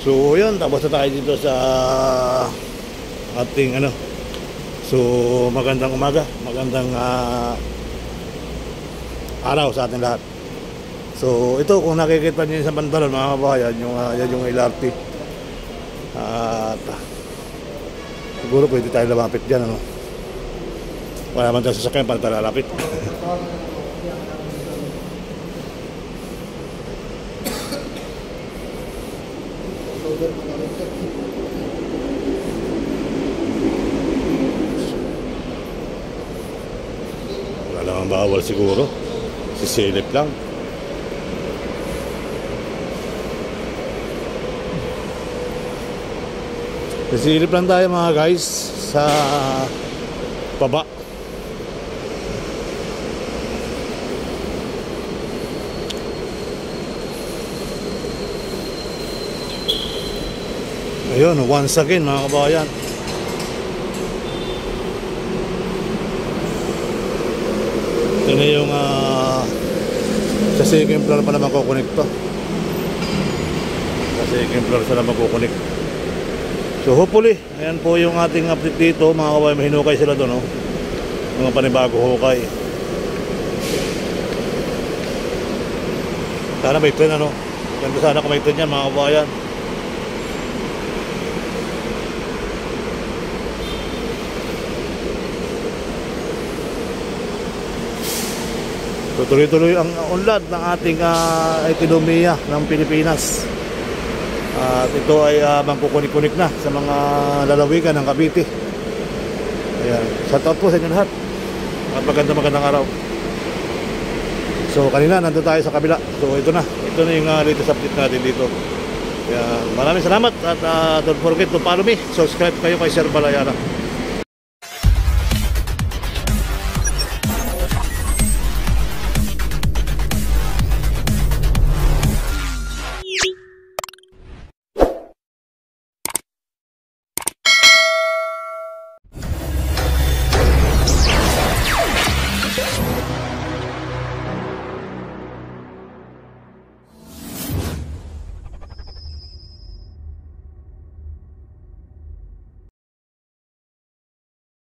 So yun, tapos na tayo dito sa ating ano. So magandang umaga, magandang araw sa ating lahat. So ito, kung nakikita niyo sa pantalon mga kabayan, yan yung LRT. At siguro pwede tayo lumapit dyan, ano. Wala man tayo sasakyan para tayo lalapit. Wala namang bawal siguro, sisilip lang. Sisilip lang tayo mga guys sa baba. Ayun, once again mga kabayan, ito na yung sa second floor pa naman kukunik to. Sa second floor pa naman kukunik. So hopefully, ayan po yung ating update dito mga kabayan. Mahinukay sila doon, no? Mga panibago hukay. Sana may train, ano? Ganda sana kung may train yan mga kabayan. So tuloy-tuloy ang unlad ng ating ekonomiya ng Pilipinas. At ito ay mangkukunik-kunik na sa mga lalawigan ng Cavite. Ayan. Shout out po sa inyo lahat. At magandang araw. So kanina nandun tayo sa kabila. So ito na yung latest update natin dito. Ayan. Maraming salamat. At don't forget to follow me. Subscribe kayo kay Sir Balayara.